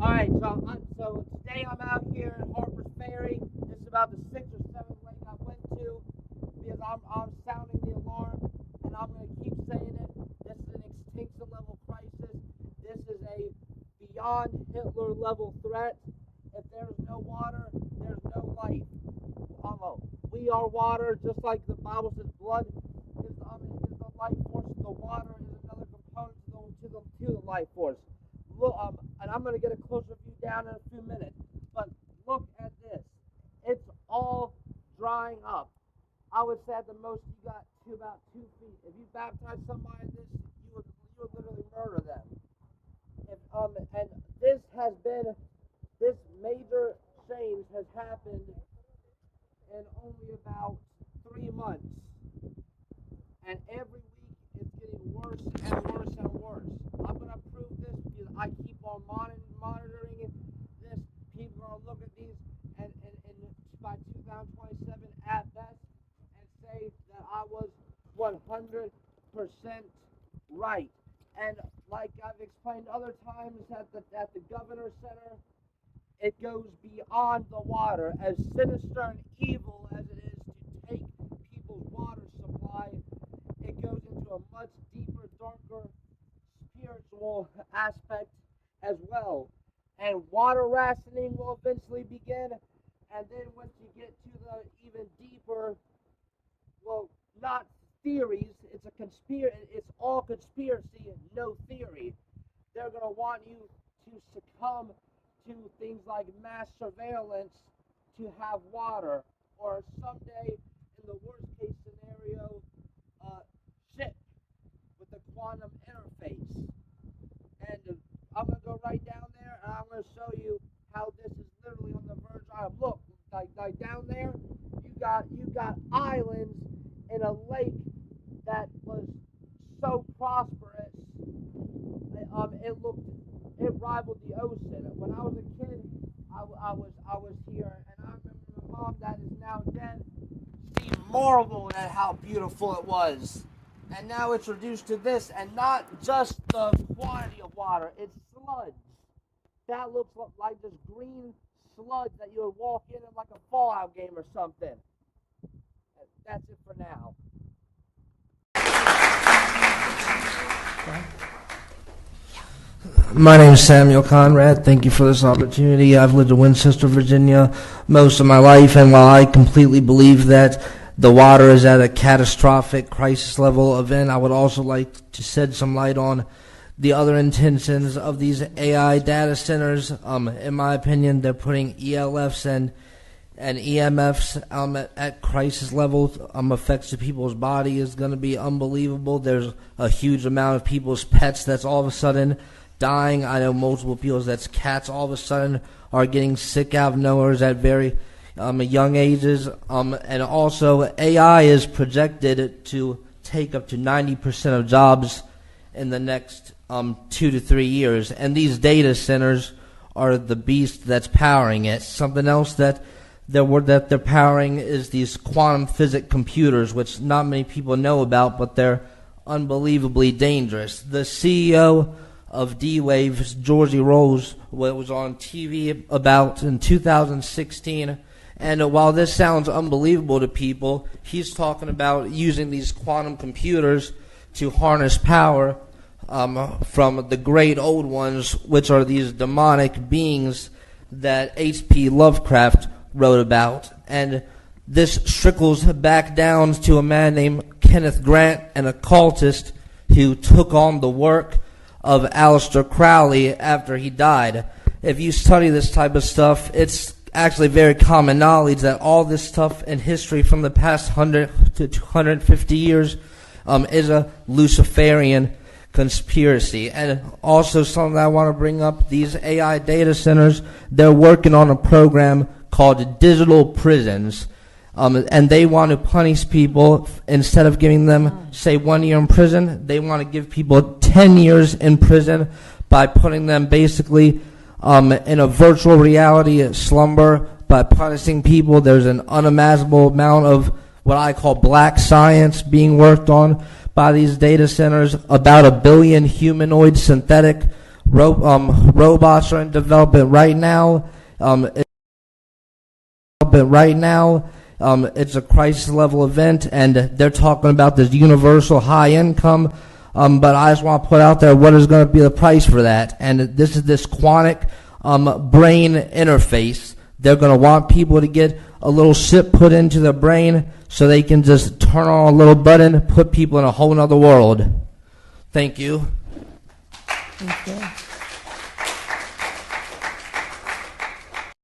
Alright, so today I'm out here in Harper Ferry. This is about the 6th or 7th lake I went to because I'm sounding the alarm, and I'm going to keep saying it. This is an extinction level crisis. This is a beyond Hitler level threat. If there's no water, there's no life. We are water, just like the Bible says blood is the life force. The water is another component to the life force. Look, and I'm going to get a closer view down in a few minutes, but look at this. It's all drying up. I would say at the most you got to about 2 feet. If you baptize somebody in this, you would literally murder them. And this major change has happened in only about 3 months. And every week it's getting worse and worse and worse. I'm going to prove this because I keep on monitoring this. People are going to look at these and by 2027 at best and say that I was 100% right. And like I've explained other times at the Governor's Center, it goes beyond the water. As sinister and evil as it is to take people's water supply, it goes into a much deeper, darker, spiritual aspect as well. And water rationing will eventually begin. And then once you get to the even deeper, well, not theories, it's all conspiracy, no theory. They're going to want you to succumb to things like mass surveillance to have water, or someday, in the worst case scenario, ship with the quantum interface. And I'm going to go right down there, and I'm going to show you how this is literally on the verge of, look, like down there, you got islands in a lake that was so prosperous, it rivaled the ocean. When I was a kid, I was here, and I remember my mom that is now dead. She marveled at how beautiful it was. And now it's reduced to this, and not just the quantity of water, it's sludge. That looks like this green sludge that you would walk in like a Fallout game or something. That's it for now. My name is Samuel Conrad. Thank you for this opportunity. I've lived in Winchester, Virginia most of my life, and while I completely believe that the water is at a catastrophic crisis level event, I would also like to shed some light on the other intentions of these AI data centers. In my opinion, they're putting ELFs and EMFs at crisis levels. Effects to people's body is going to be unbelievable. There's a huge amount of people's pets that's all of a sudden dying. I know multiple people that's cats all of a sudden are getting sick out of nowhere at very young ages. And also AI is projected to take up to 90% of jobs in the next 2 to 3 years. And these data centers are the beast that's powering it. Something else that they're powering is these quantum physics computers, which not many people know about, but they're unbelievably dangerous. The CEO of D-Waves, Georgie Rose, was on TV about in 2016, and while this sounds unbelievable to people, he's talking about using these quantum computers to harness power from the great old ones, which are these demonic beings that H.P. Lovecraft wrote about. And this trickles back down to a man named Kenneth Grant, an occultist who took on the work of Aleister Crowley after he died. If you study this type of stuff, it's actually very common knowledge that all this stuff in history from the past 100 to 250 years is a Luciferian conspiracy. And also something that I want to bring up, these AI data centers, they're working on a program called digital prisons. And they want to punish people. Instead of giving them, say, 1 year in prison, they want to give people 10 years in prison by putting them basically in a virtual reality slumber, by punishing people. There's an unimaginable amount of what I call black science being worked on by these data centers. About 1 billion humanoid synthetic Robots are in development right now. It's a crisis level event, and they're talking about this universal high income. But I just want to put out there what is going to be the price for that. And this is this quantic brain interface. They're going to want people to get a little chip put into their brain so they can just turn on a little button, put people in a whole other world. Thank you. Thank you.